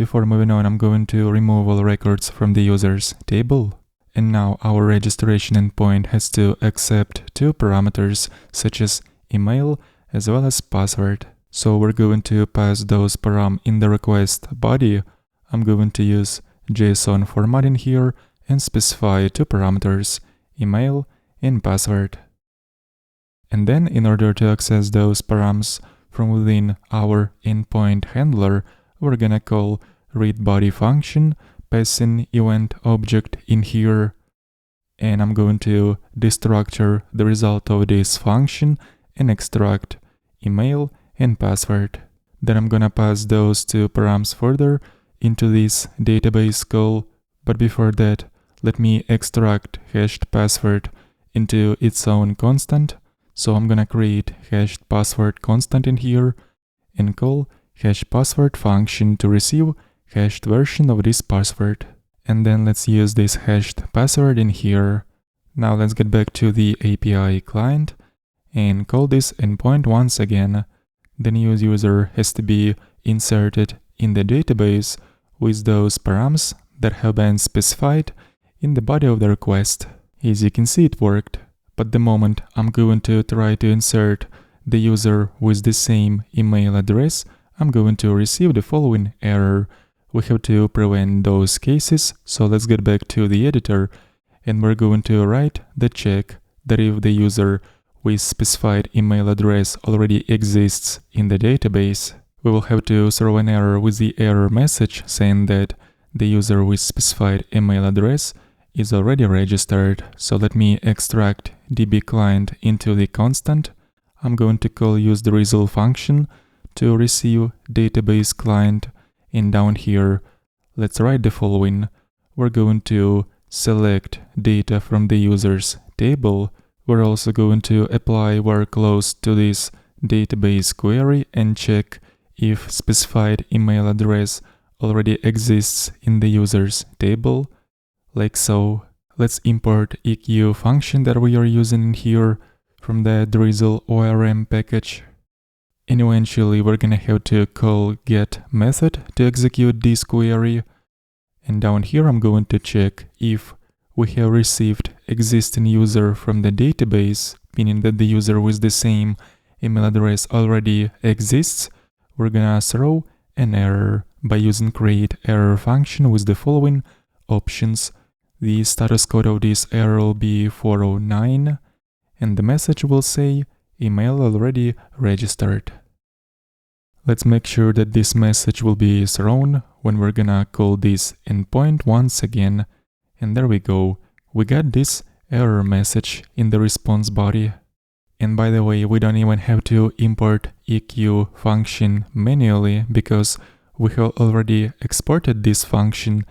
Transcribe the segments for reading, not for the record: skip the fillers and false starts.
Before moving on, I'm going to remove all records from the users table. And now our registration endpoint has to accept two parameters such as email as well as password. So we're going to pass those param in the request body. I'm going to use JSON formatting here and specify two parameters, email and password. And then in order to access those params from within our endpoint handler, we're gonna call readBody function, passing event object in here. And I'm going to destructure the result of this function and extract email and password. Then I'm gonna pass those two params further into this database call. But before that, let me extract hashed password into its own constant. So I'm gonna create hashed password constant in here and call hashPassword function to receive hashed version of this password. And then let's use this hashed password in here. Now let's get back to the API client and call this endpoint once again. The new user has to be inserted in the database with those params that have been specified in the body of the request. As you can see, it worked. But the moment I'm going to try to insert the user with the same email address, I'm going to receive the following error. We have to prevent those cases, so let's get back to the editor and we're going to write the check that if the user with specified email address already exists in the database, we will have to throw an error with the error message saying that the user with specified email address is already registered. So let me extract dbClient into the constant. I'm going to call useTheResult function to receive database client, and down here let's write the following. We're going to select data from the users table. We're also going to apply where close to this database query and check if specified email address already exists in the users table, like so. Let's import EQ function that we are using in here from the Drizzle ORM package. And eventually we're gonna have to call get method to execute this query. And down here I'm going to check if we have received existing user from the database, meaning that the user with the same email address already exists. We're gonna throw an error by using createError function with the following options. The status code of this error will be 409 and the message will say email already registered. Let's make sure that this message will be thrown when we're gonna call this endpoint once again. And there we go. We got this error message in the response body. And by the way, we don't even have to import EQ function manually because we have already exported this function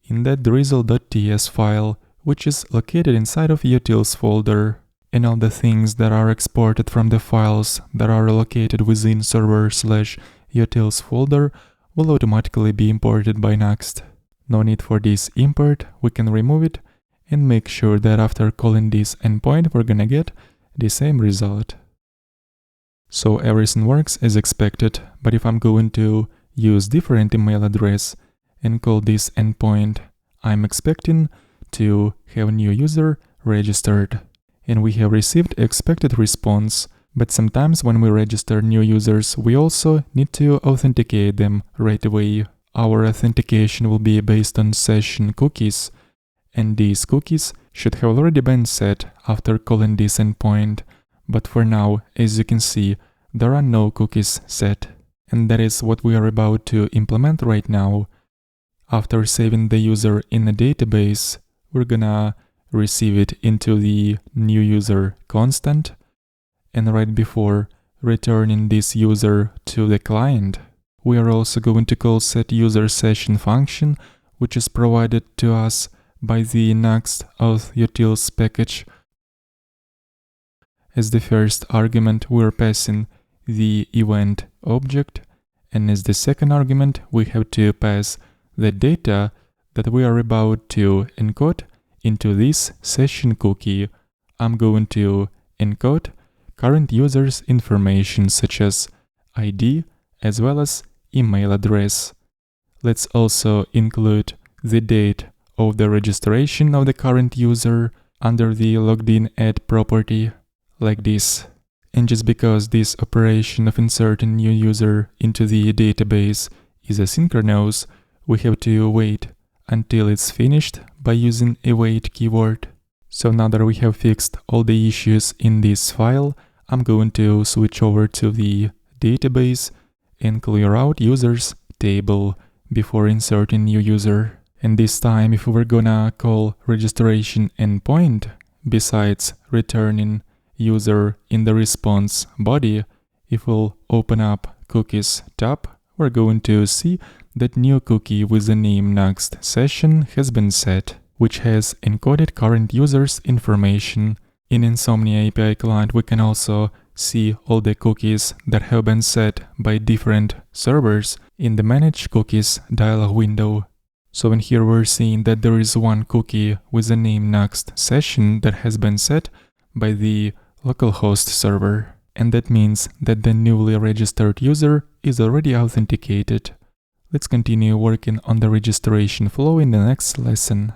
in that drizzle.ts file, which is located inside of utils folder. And all the things that are exported from the files that are located within server/utils folder will automatically be imported by Nuxt. No need for this import, we can remove it and make sure that after calling this endpoint we're gonna get the same result. So everything works as expected, but if I'm going to use different email address and call this endpoint, I'm expecting to have new user registered. And we have received expected response, but sometimes when we register new users, we also need to authenticate them right away. Our authentication will be based on session cookies, and these cookies should have already been set after calling this endpoint. But for now, as you can see, there are no cookies set. And that is what we are about to implement right now. After saving the user in a database, we're gonna receive it into the new user constant, and right before returning this user to the client, we are also going to call setUserSession function, which is provided to us by the Nuxt auth-utils package. As the first argument, we are passing the event object, and as the second argument, we have to pass the data that we are about to encode into this session cookie. I'm going to encode current user's information such as ID as well as email address. Let's also include the date of the registration of the current user under the logged in add property, like this. And just because this operation of inserting new user into the database is asynchronous, we have to wait until it's finished by using await keyword. So now that we have fixed all the issues in this file, I'm going to switch over to the database and clear out users table before inserting new user. And this time, if we're gonna call registration endpoint, besides returning user in the response body, if we'll open up cookies tab, we're going to see that new cookie with the name Nuxt session has been set, which has encoded current user's information. In Insomnia API client, we can also see all the cookies that have been set by different servers in the Manage Cookies dialog window. So in here we're seeing that there is one cookie with the name Nuxt session that has been set by the localhost server. And that means that the newly registered user is already authenticated. Let's continue working on the registration flow in the next lesson.